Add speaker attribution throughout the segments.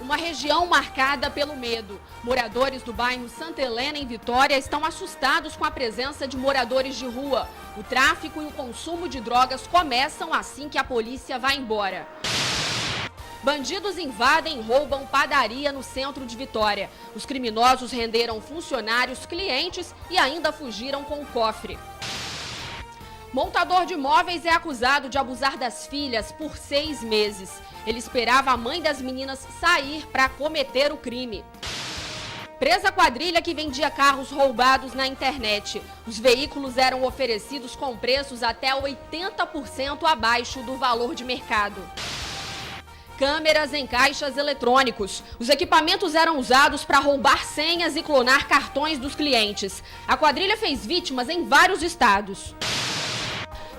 Speaker 1: Uma região marcada pelo medo. Moradores do bairro Santa Helena, em Vitória, estão assustados com a presença de moradores de rua. O tráfico e o consumo de drogas começam assim que a polícia vai embora. Bandidos invadem e roubam padaria no centro de Vitória. Os criminosos renderam funcionários, clientes e ainda fugiram com o cofre. Montador de móveis é acusado de abusar das filhas por 6 meses. Ele esperava a mãe das meninas sair para cometer o crime. Presa a quadrilha que vendia carros roubados na internet. Os veículos eram oferecidos com preços até 80% abaixo do valor de mercado. Câmeras em caixas eletrônicos. Os equipamentos eram usados para roubar senhas e clonar cartões dos clientes. A quadrilha fez vítimas em vários estados.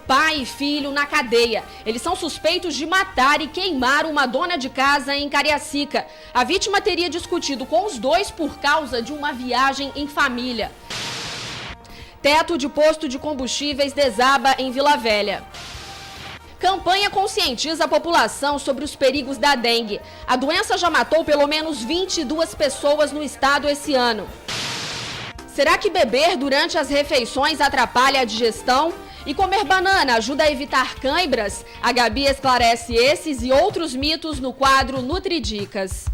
Speaker 1: Pai e filho na cadeia. Eles são suspeitos de matar e queimar uma dona de casa em Cariacica. A vítima teria discutido com os dois por causa de uma viagem em família. Teto de posto de combustíveis desaba em Vila Velha. Campanha conscientiza a população sobre os perigos da dengue. A doença já matou pelo menos 22 pessoas no estado esse ano. Será que beber durante as refeições atrapalha a digestão? E comer banana ajuda a evitar cãibras? A Gabi esclarece esses e outros mitos no quadro Nutridicas.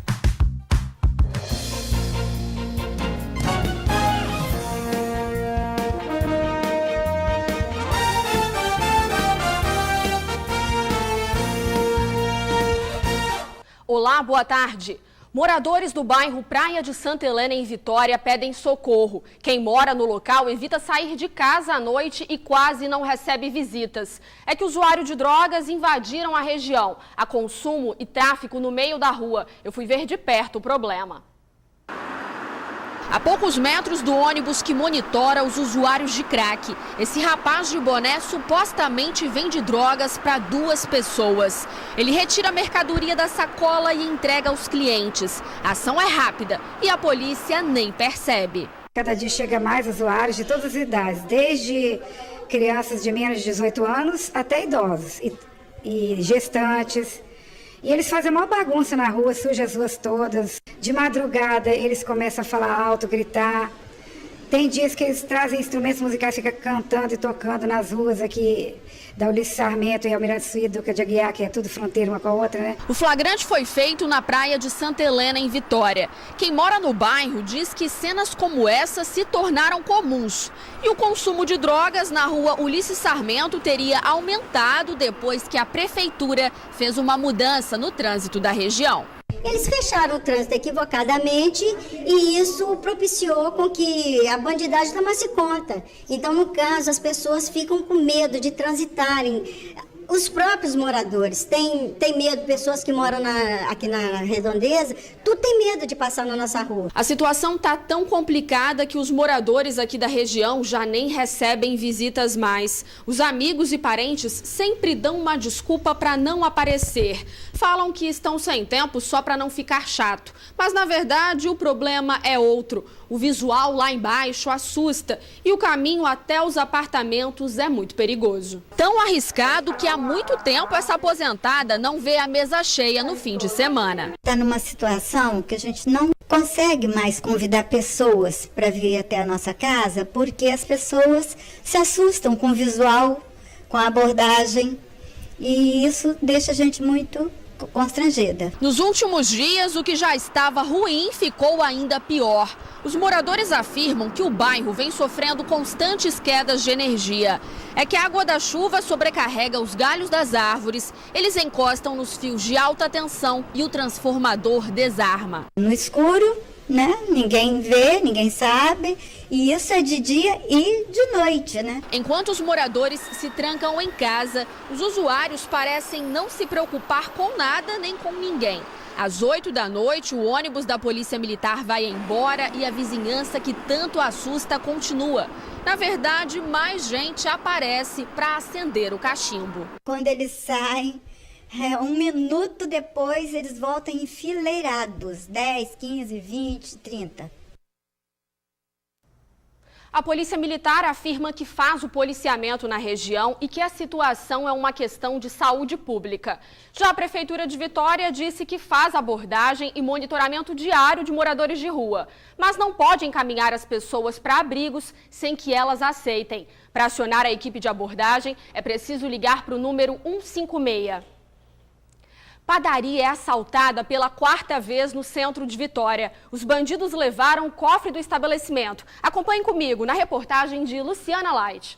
Speaker 1: Olá, boa tarde. Moradores do bairro Praia de Santa Helena, em Vitória, pedem socorro. Quem mora no local evita sair de casa à noite e quase não recebe visitas. É que usuários de drogas invadiram a região. Há consumo e tráfico no meio da rua. Eu fui ver de perto o problema. A poucos metros do ônibus que monitora os usuários de crack, esse rapaz de boné supostamente vende drogas para 2 pessoas. Ele retira a mercadoria da sacola e entrega aos clientes. A ação é rápida e a polícia nem percebe.
Speaker 2: Cada dia chega mais usuários de todas as idades, desde crianças de menos de 18 anos até idosos e gestantes. E eles fazem uma bagunça na rua, sujam as ruas todas. De madrugada eles começam a falar alto, gritar. Tem dias que eles trazem instrumentos musicais, ficam cantando e tocando nas ruas aqui da Ulisses Sarmento e Almirante Suído, Duca de Aguiar, que é tudo fronteira uma com a outra, né?
Speaker 1: O flagrante foi feito na praia de Santa Helena, em Vitória. Quem mora no bairro diz que cenas como essa se tornaram comuns. E o consumo de drogas na rua Ulisses Sarmento teria aumentado depois que a prefeitura fez uma mudança no trânsito da região.
Speaker 3: Eles fecharam o trânsito equivocadamente e isso propiciou com que a bandidagem tomasse conta. Então, no caso, as pessoas ficam com medo de transitarem. Os próprios moradores têm medo, pessoas que moram aqui na Redondeza, tudo tem medo de passar na nossa rua.
Speaker 1: A situação está tão complicada que os moradores aqui da região já nem recebem visitas mais. Os amigos e parentes sempre dão uma desculpa para não aparecer. Falam que estão sem tempo só para não ficar chato. Mas, na verdade, o problema é outro. O visual lá embaixo assusta e o caminho até os apartamentos é muito perigoso. Tão arriscado que há muito tempo essa aposentada não vê a mesa cheia no fim de semana.
Speaker 3: Está numa situação que a gente não consegue mais convidar pessoas para vir até a nossa casa porque as pessoas se assustam com o visual, com a abordagem e isso deixa a gente muito constrangida.
Speaker 1: Nos últimos dias, o que já estava ruim ficou ainda pior. Os moradores afirmam que o bairro vem sofrendo constantes quedas de energia. É que a água da chuva sobrecarrega os galhos das árvores, eles encostam nos fios de alta tensão e o transformador desarma.
Speaker 3: No escuro, né? Ninguém vê, ninguém sabe, e isso é de dia e de noite, né?
Speaker 1: Enquanto os moradores se trancam em casa, os usuários parecem não se preocupar com nada nem com ninguém. Às 8 da noite, o ônibus da Polícia Militar vai embora e a vizinhança que tanto assusta continua. Na verdade, mais gente aparece para acender o cachimbo.
Speaker 3: Quando eles saem, 1 minuto depois, eles voltam enfileirados, 10, 15, 20, 30.
Speaker 1: A Polícia Militar afirma que faz o policiamento na região e que a situação é uma questão de saúde pública. Já a Prefeitura de Vitória disse que faz abordagem e monitoramento diário de moradores de rua, mas não pode encaminhar as pessoas para abrigos sem que elas aceitem. Para acionar a equipe de abordagem, é preciso ligar para o número 156. Padaria é assaltada pela 4ª vez no centro de Vitória. Os bandidos levaram o cofre do estabelecimento. Acompanhe comigo na reportagem de Luciana Light.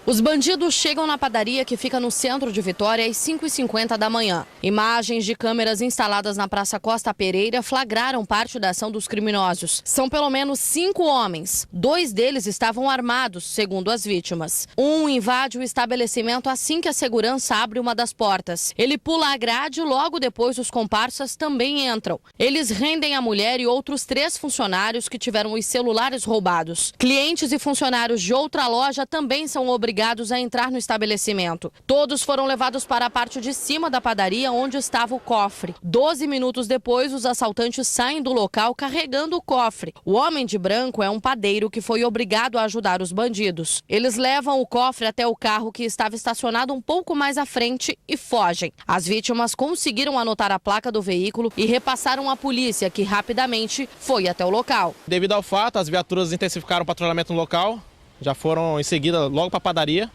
Speaker 4: Os bandidos chegam na padaria que fica no centro de Vitória às 5h50 da manhã. Imagens de câmeras instaladas na Praça Costa Pereira flagraram parte da ação dos criminosos. São pelo menos 5 homens. 2 deles estavam armados, segundo as vítimas. Um invade o estabelecimento assim que a segurança abre uma das portas. Ele pula a grade e logo depois os comparsas também entram. Eles rendem a mulher e outros 3 funcionários que tiveram os celulares roubados. Clientes e funcionários de outra loja também são obrigados a entrar no estabelecimento. Todos foram levados para a parte de cima da padaria onde estava o cofre. 12 minutos depois, os assaltantes saem do local carregando o cofre. O homem de branco é um padeiro que foi obrigado a ajudar os bandidos. Eles levam o cofre até o carro que estava estacionado um pouco mais à frente e fogem. As vítimas conseguiram anotar a placa do veículo e repassaram à polícia, que rapidamente foi até o local.
Speaker 5: Devido ao fato, as viaturas intensificaram o patrulhamento no local. Já foram em seguida logo para a padaria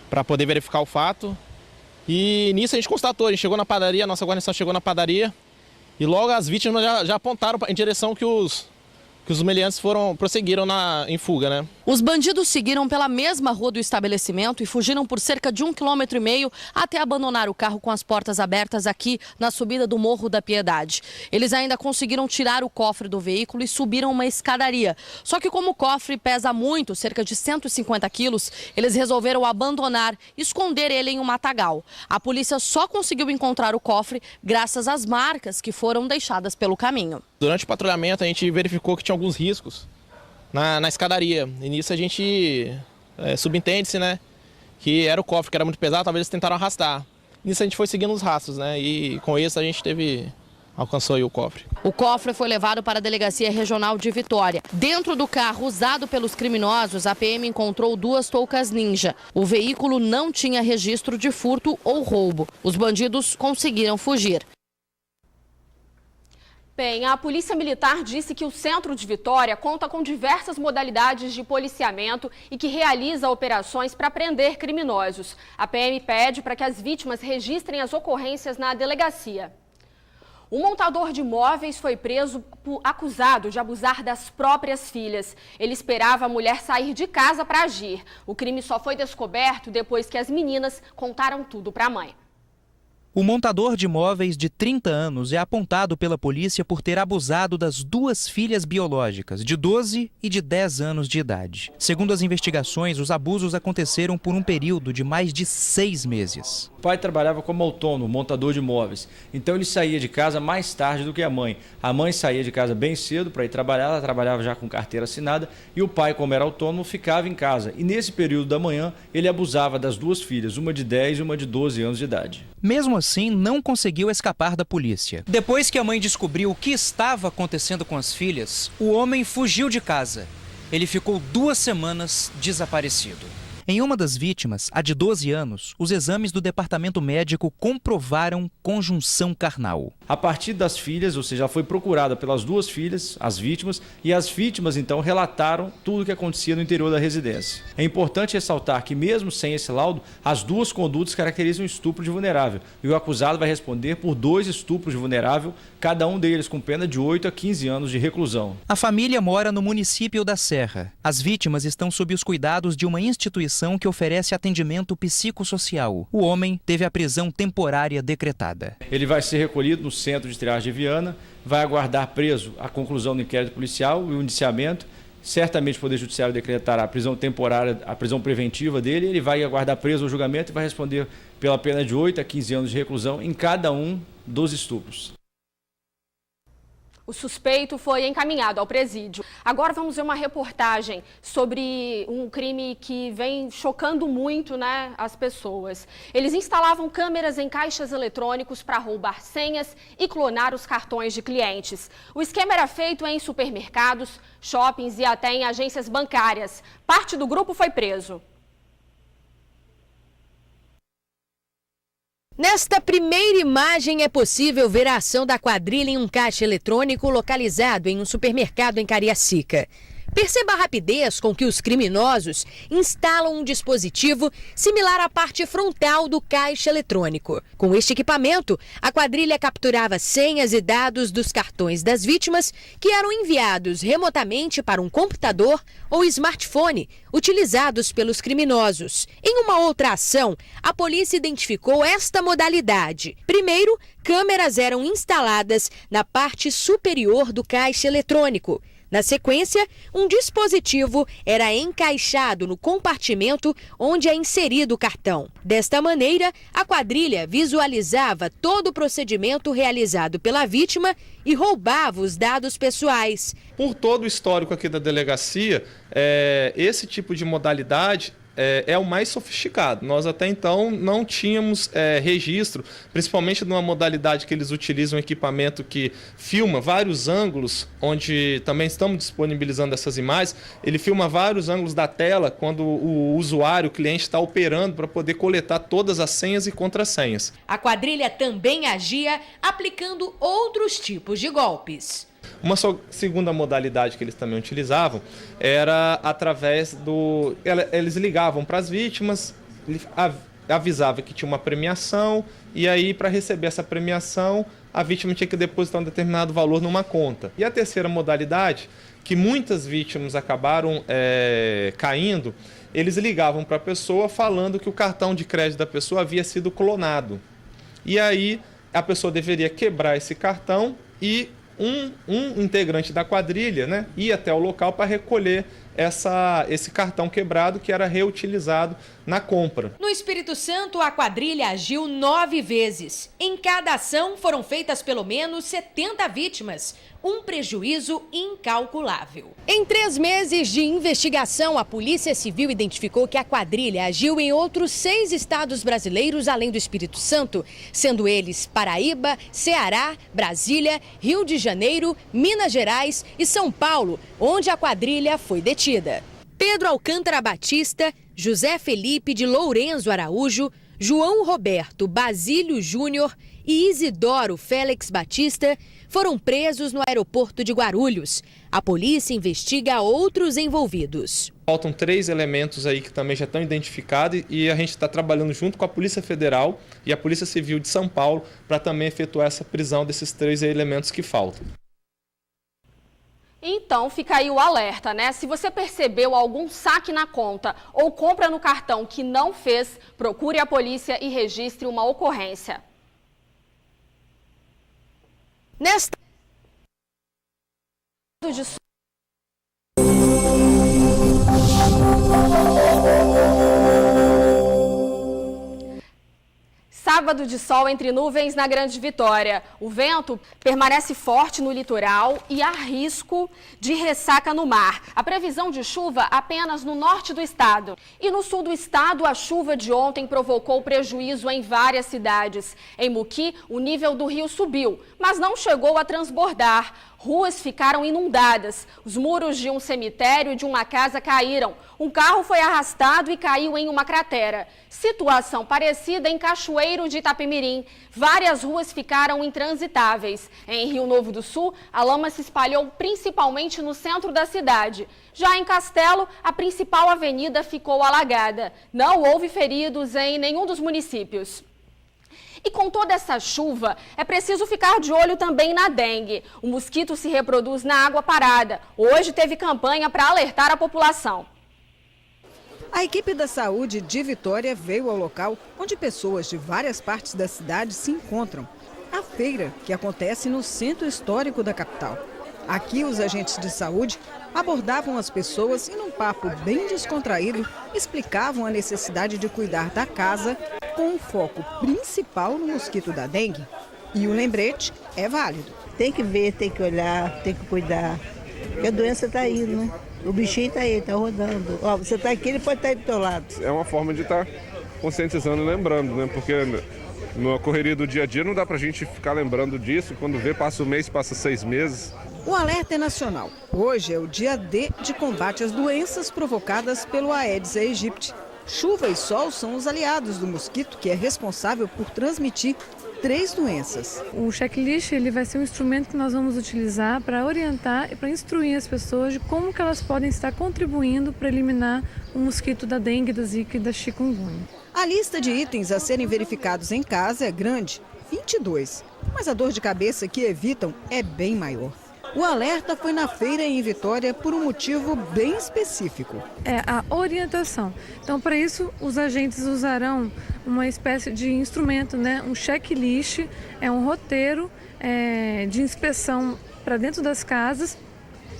Speaker 5: para poder verificar o fato. E nisso a gente constatou, a gente chegou na padaria, a nossa guarnição chegou na padaria e logo as vítimas já apontaram em direção que os meliantes prosseguiram em fuga, né?
Speaker 4: Os bandidos seguiram pela mesma rua do estabelecimento e fugiram por cerca de 1,5 km até abandonar o carro com as portas abertas aqui na subida do Morro da Piedade. Eles ainda conseguiram tirar o cofre do veículo e subiram uma escadaria. Só que como o cofre pesa muito, cerca de 150 quilos, eles resolveram abandonar e esconder ele em um matagal. A polícia só conseguiu encontrar o cofre graças às marcas que foram deixadas pelo caminho.
Speaker 5: Durante o patrulhamento a gente verificou que tinha alguns riscos na escadaria. E nisso a gente subentende-se, né, que era o cofre, que era muito pesado, talvez eles tentaram arrastar. Nisso a gente foi seguindo os rastros, né, e com isso a gente alcançou aí o cofre.
Speaker 4: O cofre foi levado para a Delegacia Regional de Vitória. Dentro do carro usado pelos criminosos, a PM encontrou 2 toucas ninja. O veículo não tinha registro de furto ou roubo. Os bandidos conseguiram fugir.
Speaker 1: Bem, a Polícia Militar disse que o centro de Vitória conta com diversas modalidades de policiamento e que realiza operações para prender criminosos. A PM pede para que as vítimas registrem as ocorrências na delegacia. Um montador de móveis foi preso acusado de abusar das próprias filhas. Ele esperava a mulher sair de casa para agir. O crime só foi descoberto depois que as meninas contaram tudo para a mãe.
Speaker 6: O montador de móveis de 30 anos é apontado pela polícia por ter abusado das 2 filhas biológicas, de 12 e de 10 anos de idade. Segundo as investigações, os abusos aconteceram por um período de mais de 6 meses.
Speaker 7: O pai trabalhava como autônomo, montador de móveis. Então ele saía de casa mais tarde do que a mãe. A mãe saía de casa bem cedo para ir trabalhar, ela trabalhava já com carteira assinada, e o pai, como era autônomo, ficava em casa. E nesse período da manhã, ele abusava das 2 filhas, uma de 10 e uma de 12 anos de idade.
Speaker 6: Mesmo assim, não conseguiu escapar da polícia. Depois que a mãe descobriu o que estava acontecendo com as filhas, o homem fugiu de casa. Ele ficou 2 semanas desaparecido. Em uma das vítimas, a de 12 anos, os exames do departamento médico comprovaram conjunção carnal.
Speaker 7: A partir das filhas, ou seja, ela foi procurada pelas 2 filhas, as vítimas, e as vítimas então relataram tudo o que acontecia no interior da residência. É importante ressaltar que mesmo sem esse laudo, as 2 condutas caracterizam estupro de vulnerável, e o acusado vai responder por 2 estupros de vulnerável, cada um deles com pena de 8 a 15 anos de reclusão.
Speaker 6: A família mora no município da Serra. As vítimas estão sob os cuidados de uma instituição que oferece atendimento psicossocial. O homem teve a prisão temporária decretada.
Speaker 7: Ele vai ser recolhido no centro de triagem de Viana, vai aguardar preso a conclusão do inquérito policial e o indiciamento. Certamente o Poder Judiciário decretará a prisão temporária, a prisão preventiva dele. Ele vai aguardar preso ao julgamento e vai responder pela pena de 8 a 15 anos de reclusão em cada um dos estupros.
Speaker 1: O suspeito foi encaminhado ao presídio. Agora vamos ver uma reportagem sobre um crime que vem chocando muito, as pessoas. Eles instalavam câmeras em caixas eletrônicos para roubar senhas e clonar os cartões de clientes. O esquema era feito em supermercados, shoppings e até em agências bancárias. Parte do grupo foi preso.
Speaker 8: Nesta primeira imagem é possível ver a ação da quadrilha em um caixa eletrônico localizado em um supermercado em Cariacica. Perceba a rapidez com que os criminosos instalam um dispositivo similar à parte frontal do caixa eletrônico. Com este equipamento, a quadrilha capturava senhas e dados dos cartões das vítimas que eram enviados remotamente para um computador ou smartphone utilizados pelos criminosos. Em uma outra ação, a polícia identificou esta modalidade. Primeiro, câmeras eram instaladas na parte superior do caixa eletrônico. Na sequência, um dispositivo era encaixado no compartimento onde é inserido o cartão. Desta maneira, a quadrilha visualizava todo o procedimento realizado pela vítima e roubava os dados pessoais.
Speaker 5: Por todo o histórico aqui da delegacia, esse tipo de modalidade é o mais sofisticado. Nós até então não tínhamos registro, principalmente de uma modalidade que eles utilizam, um equipamento que filma vários ângulos, onde também estamos disponibilizando essas imagens. Ele filma vários ângulos da tela quando o usuário, o cliente, está operando para poder coletar todas as senhas e contrassenhas.
Speaker 8: A quadrilha também agia aplicando outros tipos de golpes.
Speaker 5: Uma segunda modalidade que eles também utilizavam era através do... Eles ligavam para as vítimas, avisava que tinha uma premiação, e aí para receber essa premiação a vítima tinha que depositar um determinado valor numa conta. E a terceira modalidade, que muitas vítimas acabaram caindo, eles ligavam para a pessoa falando que o cartão de crédito da pessoa havia sido clonado. E aí a pessoa deveria quebrar esse cartão e um integrante da quadrilha, ia até o local para recolher esse cartão quebrado que era reutilizado na compra.
Speaker 8: No Espírito Santo, a quadrilha agiu 9 vezes. Em cada ação foram feitas pelo menos 70 vítimas. Um prejuízo incalculável. Em 3 meses de investigação, a Polícia Civil identificou que a quadrilha agiu em outros 6 estados brasileiros, além do Espírito Santo, sendo eles Paraíba, Ceará, Brasília, Rio de Janeiro, Minas Gerais e São Paulo, onde a quadrilha foi detida. Pedro Alcântara Batista, José Felipe de Lourenço Araújo, João Roberto Basílio Júnior e Isidoro Félix Batista foram presos no aeroporto de Guarulhos. A polícia investiga outros envolvidos.
Speaker 5: Faltam 3 elementos aí que também já estão identificados e a gente está trabalhando junto com a Polícia Federal e a Polícia Civil de São Paulo para também efetuar essa prisão desses 3 elementos que faltam.
Speaker 1: Então fica aí o alerta, Se você percebeu algum saque na conta ou compra no cartão que não fez, procure a polícia e registre uma ocorrência.
Speaker 8: Nesta
Speaker 1: Sábado de sol entre nuvens na Grande Vitória. O vento permanece forte no litoral e há risco de ressaca no mar. A previsão de chuva apenas no norte do estado. E no sul do estado, a chuva de ontem provocou prejuízo em várias cidades. Em Muqui, o nível do rio subiu, mas não chegou a transbordar. Ruas ficaram inundadas. Os muros de um cemitério e de uma casa caíram. Um carro foi arrastado e caiu em uma cratera. Situação parecida em Cachoeiro de Itapemirim. Várias ruas ficaram intransitáveis. Em Rio Novo do Sul, a lama se espalhou principalmente no centro da cidade. Já em Castelo, a principal avenida ficou alagada. Não houve feridos em nenhum dos municípios. E com toda essa chuva, é preciso ficar de olho também na dengue. O mosquito se reproduz na água parada. Hoje teve campanha para alertar a população.
Speaker 9: A equipe da saúde de Vitória veio ao local onde pessoas de várias partes da cidade se encontram. A feira, que acontece no centro histórico da capital. Aqui, os agentes de saúde abordavam as pessoas e, num papo bem descontraído, explicavam a necessidade de cuidar da casa com um foco principal no mosquito da dengue. E o lembrete é válido.
Speaker 10: Tem que ver, tem que olhar, tem que cuidar. Porque a doença está aí, né? O bichinho está aí, está rodando. Ó, você está aqui, ele pode estar aí do teu lado.
Speaker 11: É uma forma de estar conscientizando e lembrando, né? Porque na correria do dia a dia não dá pra gente ficar lembrando disso. Quando vê, passa um mês, passa 6 meses.
Speaker 9: O alerta é nacional. Hoje é o dia D de combate às doenças provocadas pelo Aedes aegypti. Chuva e sol são os aliados do mosquito, que é responsável por transmitir 3 doenças.
Speaker 12: O checklist ele vai ser um instrumento que nós vamos utilizar para orientar e para instruir as pessoas de como que elas podem estar contribuindo para eliminar o mosquito da dengue, da zika e da chikungunya.
Speaker 9: A lista de itens a serem verificados em casa é grande, 22, mas a dor de cabeça que evitam é bem maior. O alerta foi na feira em Vitória por um motivo bem específico.
Speaker 12: É a orientação. Então, para isso, os agentes usarão uma espécie de instrumento, né? Um checklist, é um roteiro de inspeção para dentro das casas.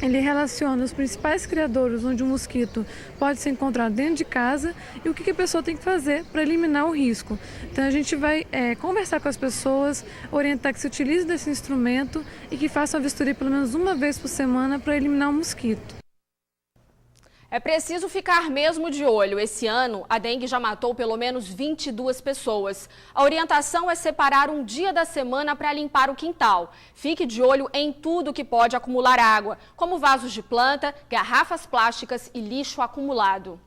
Speaker 12: Ele relaciona os principais criadouros onde o mosquito pode ser encontrado dentro de casa e o que a pessoa tem que fazer para eliminar o risco. Então a gente vai conversar com as pessoas, orientar que se utilize desse instrumento e que façam a vistoria pelo menos uma vez por semana para eliminar o mosquito.
Speaker 1: É preciso ficar mesmo de olho. Esse ano, a dengue já matou pelo menos 22 pessoas. A orientação é separar um dia da semana para limpar o quintal. Fique de olho em tudo que pode acumular água, como vasos de planta, garrafas plásticas e lixo acumulado.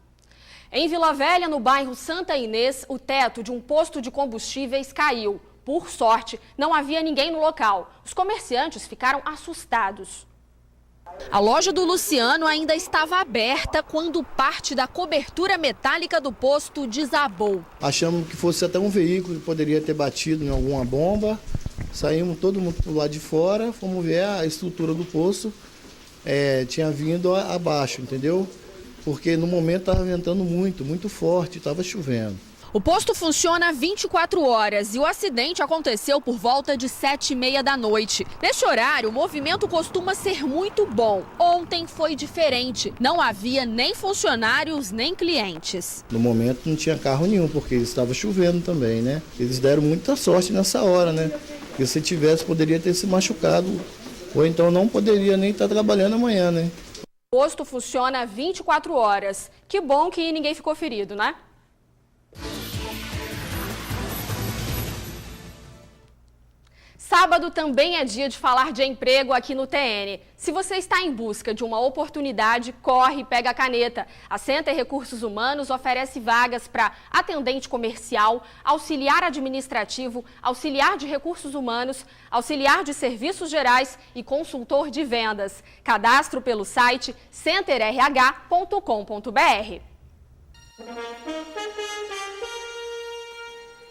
Speaker 1: Em Vila Velha, no bairro Santa Inês, o teto de um posto de combustíveis caiu. Por sorte, não havia ninguém no local. Os comerciantes ficaram assustados. A loja do Luciano ainda estava aberta quando parte da cobertura metálica do posto desabou.
Speaker 13: Achamos que fosse até um veículo que poderia ter batido em alguma bomba. Saímos todo mundo do lado de fora, fomos ver a estrutura do poço, tinha vindo abaixo, entendeu? Porque no momento estava ventando muito forte, estava chovendo.
Speaker 1: O posto funciona 24 horas e o acidente aconteceu por volta de 7h30 da noite. Nesse horário, o movimento costuma ser muito bom. Ontem foi diferente. Não havia nem funcionários, nem clientes.
Speaker 13: No momento não tinha carro nenhum, porque estava chovendo também, né? Eles deram muita sorte nessa hora, né? Porque se tivesse, poderia ter se machucado, ou então não poderia nem estar trabalhando amanhã, né?
Speaker 1: O posto funciona 24 horas. Que bom que ninguém ficou ferido, né? Sábado também é dia de falar de emprego aqui no TN. Se você está em busca de uma oportunidade, corre e pega a caneta. A Center Recursos Humanos oferece vagas para atendente comercial, auxiliar administrativo, auxiliar de recursos humanos, auxiliar de serviços gerais e consultor de vendas. Cadastro pelo site centerrh.com.br.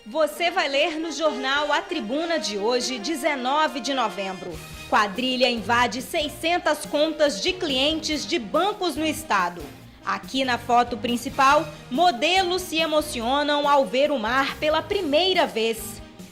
Speaker 14: Você vai ler no jornal A Tribuna de hoje, 19 de novembro. Quadrilha invade 600 contas de clientes de bancos no estado. Aqui na foto principal, modelos se emocionam ao ver o mar pela primeira vez.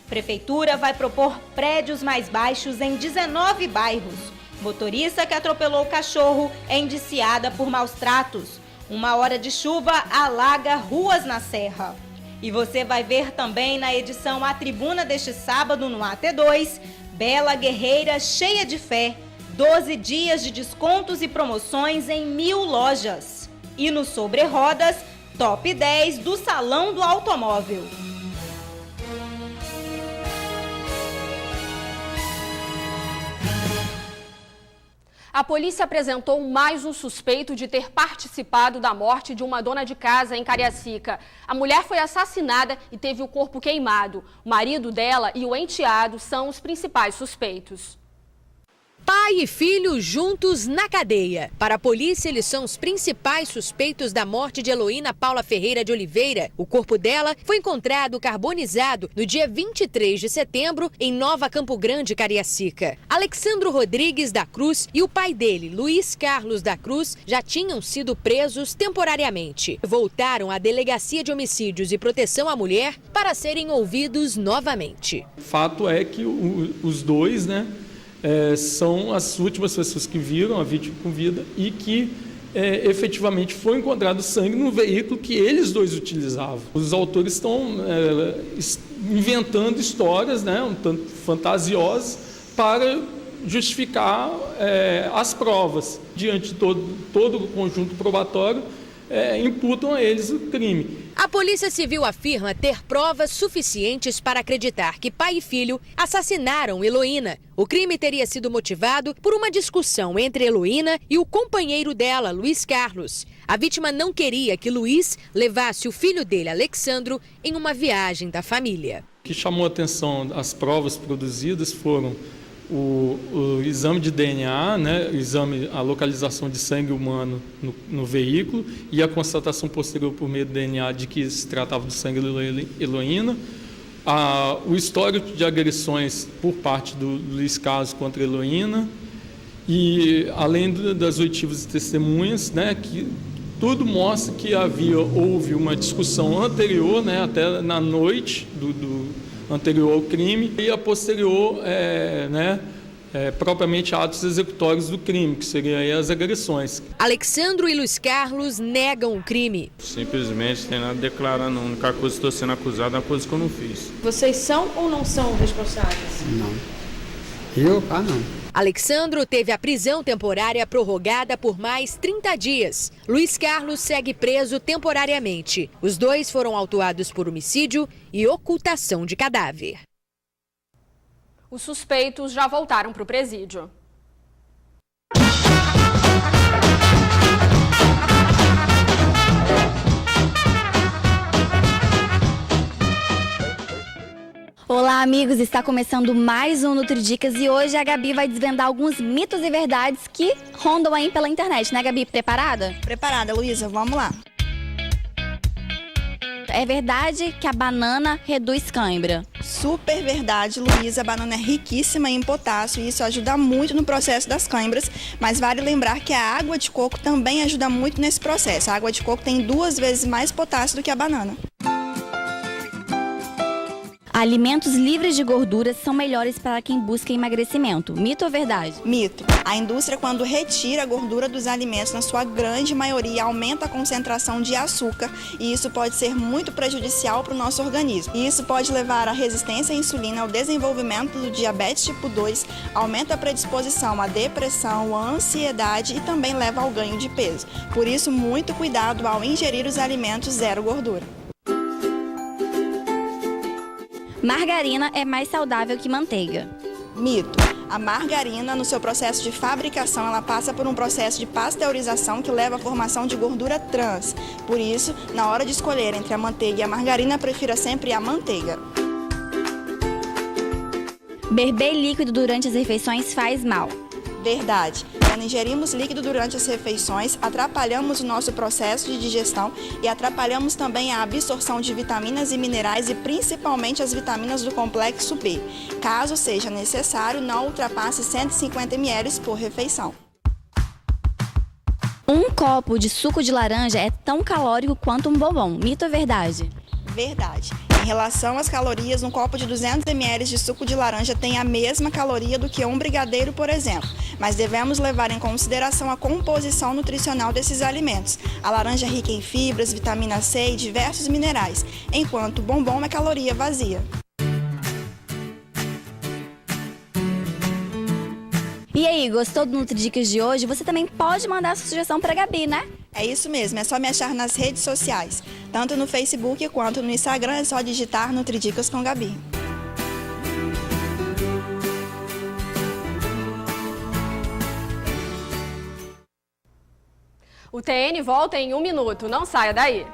Speaker 14: Prefeitura vai propor prédios mais baixos em 19 bairros. Motorista que atropelou o cachorro é indiciada por maus tratos. Uma hora de chuva alaga ruas na Serra. E você vai ver também na edição A Tribuna deste sábado no AT2, Bela Guerreira cheia de fé, 12 dias de descontos e promoções em 1000 lojas. E no Sobre Rodas, Top 10 do Salão do Automóvel.
Speaker 1: A polícia apresentou mais um suspeito de ter participado da morte de uma dona de casa em Cariacica. A mulher foi assassinada e teve o corpo queimado. O marido dela e o enteado são os principais suspeitos.
Speaker 8: Pai e filho juntos na cadeia. Para a polícia, eles são os principais suspeitos da morte de Heloína Paula Ferreira de Oliveira. O corpo dela foi encontrado carbonizado no dia 23 de setembro em Nova Campo Grande, Cariacica. Alexandro Rodrigues da Cruz e o pai dele, Luiz Carlos da Cruz, já tinham sido presos temporariamente. Voltaram à Delegacia de Homicídios e Proteção à Mulher para serem ouvidos novamente.
Speaker 15: Fato é que os dois, são as últimas pessoas que viram a vítima com vida e que efetivamente foi encontrado sangue no veículo que eles dois utilizavam. Os autores estão inventando histórias, né, um tanto fantasiosas, para justificar as provas. Diante de todo o conjunto probatório, imputam a eles o crime.
Speaker 8: A Polícia Civil afirma ter provas suficientes para acreditar que pai e filho assassinaram Heloína. O crime teria sido motivado por uma discussão entre Heloína e o companheiro dela, Luiz Carlos. A vítima não queria que Luiz levasse o filho dele, Alexandro, em uma viagem da família.
Speaker 15: O que chamou a atenção das provas produzidas foram o exame de DNA, né, a localização de sangue humano no veículo e a constatação posterior por meio do DNA de que se tratava de sangue de Heloína, o histórico de agressões por parte do Luiz Carlos contra a Heloína e, além das oitivas testemunhas, né, que tudo mostra que houve uma discussão anterior, né, até na noite do anterior ao crime, e a posterior, propriamente atos executórios do crime, que seriam aí as agressões.
Speaker 8: Alexandro e Luiz Carlos negam o crime.
Speaker 16: Simplesmente não tem nada a declarar, não. A única coisa que estou sendo acusado é uma coisa que eu não fiz.
Speaker 17: Vocês são ou não são responsáveis?
Speaker 18: Não. Não.
Speaker 8: Alexandro teve a prisão temporária prorrogada por mais 30 dias. Luiz Carlos segue preso temporariamente. Os dois foram autuados por homicídio e ocultação de cadáver.
Speaker 1: Os suspeitos já voltaram para o presídio.
Speaker 19: Olá, amigos! Está começando mais um Nutridicas e hoje a Gabi vai desvendar alguns mitos e verdades que rondam aí pela internet, né, Gabi? Preparada?
Speaker 20: Preparada, Luísa. Vamos lá.
Speaker 19: É verdade que a banana reduz cãibra?
Speaker 20: Super verdade, Luísa. A banana é riquíssima em potássio e isso ajuda muito no processo das cãibras, mas vale lembrar que a água de coco também ajuda muito nesse processo. A água de coco tem 2 vezes mais potássio do que a banana.
Speaker 19: Alimentos livres de gorduras são melhores para quem busca emagrecimento. Mito ou verdade?
Speaker 20: Mito. A indústria, quando retira a gordura dos alimentos, na sua grande maioria, aumenta a concentração de açúcar e isso pode ser muito prejudicial para o nosso organismo. E isso pode levar à resistência à insulina, ao desenvolvimento do diabetes tipo 2, aumenta a predisposição à depressão, à ansiedade e também leva ao ganho de peso. Por isso, muito cuidado ao ingerir os alimentos zero gordura.
Speaker 19: Margarina é mais saudável que manteiga?
Speaker 20: Mito. A margarina, no seu processo de fabricação, ela passa por um processo de pasteurização que leva à formação de gordura trans. Por isso, na hora de escolher entre a manteiga e a margarina, prefira sempre a manteiga.
Speaker 19: Beber líquido durante as refeições faz mal?
Speaker 20: Verdade. Quando ingerimos líquido durante as refeições, atrapalhamos o nosso processo de digestão e atrapalhamos também a absorção de vitaminas e minerais e principalmente as vitaminas do complexo B. Caso seja necessário, não ultrapasse 150 ml por refeição.
Speaker 19: Um copo de suco de laranja é tão calórico quanto um bombom. Mito ou verdade?
Speaker 20: Verdade. Em relação às calorias, um copo de 200 ml de suco de laranja tem a mesma caloria do que um brigadeiro, por exemplo. Mas devemos levar em consideração a composição nutricional desses alimentos. A laranja é rica em fibras, vitamina C e diversos minerais, enquanto o bombom é caloria vazia.
Speaker 19: E aí, gostou do Nutridicas de hoje? Você também pode mandar sua sugestão para a Gabi, né?
Speaker 20: É isso mesmo, é só me achar nas redes sociais. Tanto no Facebook quanto no Instagram, é só digitar Nutridicas com Gabi.
Speaker 1: O TN volta em 1 minuto, não saia daí.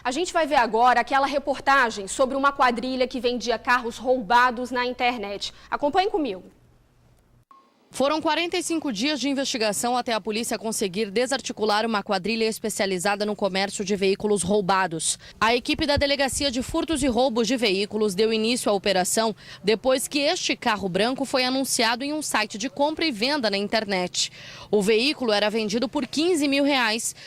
Speaker 1: A gente vai ver agora aquela reportagem sobre uma quadrilha que vendia carros roubados na internet. Acompanhe comigo.
Speaker 4: Foram 45 dias de investigação até a polícia conseguir desarticular uma quadrilha especializada no comércio de veículos roubados. A equipe da Delegacia de Furtos e Roubos de Veículos deu início à operação depois que este carro branco foi anunciado em um site de compra e venda na internet. O veículo era vendido por R$15 mil,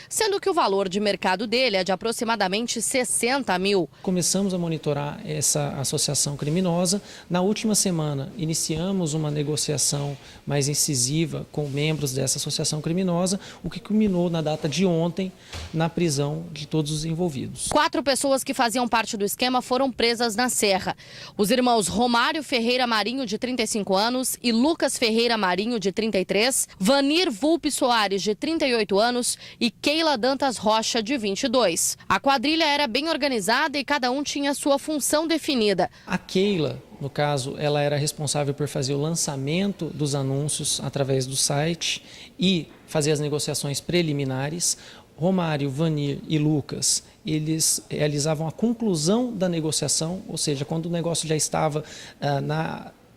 Speaker 4: sendo que o valor de mercado dele é de aproximadamente R$60 mil.
Speaker 21: Começamos a monitorar essa associação criminosa. Na última semana, iniciamos uma negociação mais mais incisiva com membros dessa associação criminosa, o que culminou na data de ontem na prisão de todos os envolvidos.
Speaker 4: 4 pessoas que faziam parte do esquema foram presas na Serra. Os irmãos Romário Ferreira Marinho, de 35 anos, e Lucas Ferreira Marinho, de 33, Vanir Vulpe Soares, de 38 anos, e Keila Dantas Rocha, de 22. A quadrilha era bem organizada e cada um tinha sua função definida.
Speaker 21: A Keila, no caso, ela era responsável por fazer o lançamento dos anúncios através do site e fazer as negociações preliminares. Romário, Vanir e Lucas, eles realizavam a conclusão da negociação, ou seja, quando o negócio já estava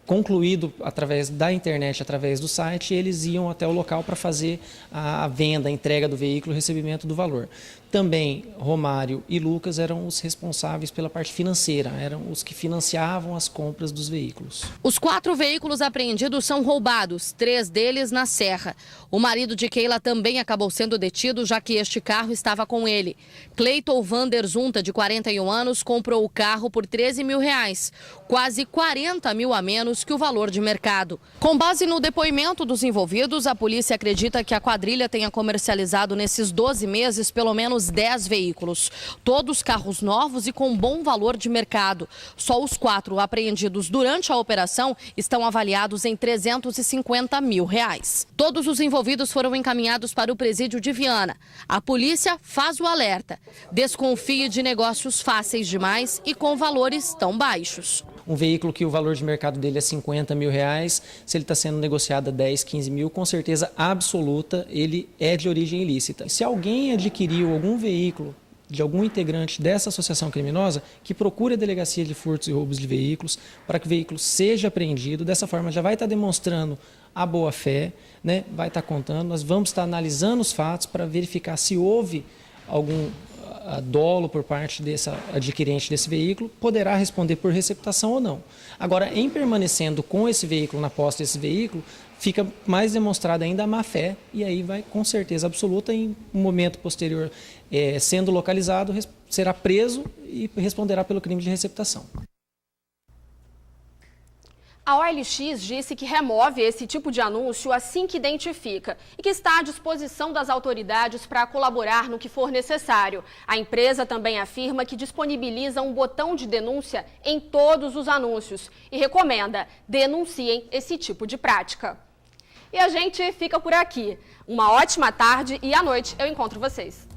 Speaker 21: concluído através da internet, através do site, eles iam até o local para fazer a venda, a entrega do veículo, o recebimento do valor. Também Romário e Lucas eram os responsáveis pela parte financeira, eram os que financiavam as compras dos veículos.
Speaker 4: Os 4 veículos apreendidos são roubados, 3 deles na Serra. O marido de Keila também acabou sendo detido, já que este carro estava com ele. Cleiton Vander Zunta, de 41 anos, comprou o carro por R$13 mil, quase 40 mil a menos que o valor de mercado. Com base no depoimento dos envolvidos, a polícia acredita que a quadrilha tenha comercializado nesses 12 meses pelo menos 10 veículos, todos carros novos e com bom valor de mercado. Só os 4 apreendidos durante a operação estão avaliados em R$350 mil. Todos os envolvidos foram encaminhados para o presídio de Viana. A polícia faz o alerta: desconfie de negócios fáceis demais e com valores tão baixos.
Speaker 21: Um veículo que o valor de mercado dele é R$50 mil, se ele está sendo negociado a 10, 15 mil, com certeza absoluta ele é de origem ilícita. Se alguém adquiriu algum veículo de algum integrante dessa associação criminosa, que procure a Delegacia de Furtos e Roubos de Veículos para que o veículo seja apreendido. Dessa forma já vai estar demonstrando a boa-fé, né? Vai estar contando, nós vamos estar analisando os fatos para verificar se houve algum dolo por parte desse adquirente desse veículo, poderá responder por receptação ou não. Agora, em permanecendo com esse veículo, na posse desse veículo, fica mais demonstrada ainda a má-fé e aí vai, com certeza absoluta, em um momento posterior, sendo localizado, será preso e responderá pelo crime de receptação.
Speaker 1: A OLX disse que remove esse tipo de anúncio assim que identifica e que está à disposição das autoridades para colaborar no que for necessário. A empresa também afirma que disponibiliza um botão de denúncia em todos os anúncios e recomenda: denunciem esse tipo de prática. E a gente fica por aqui. Uma ótima tarde e à noite eu encontro vocês.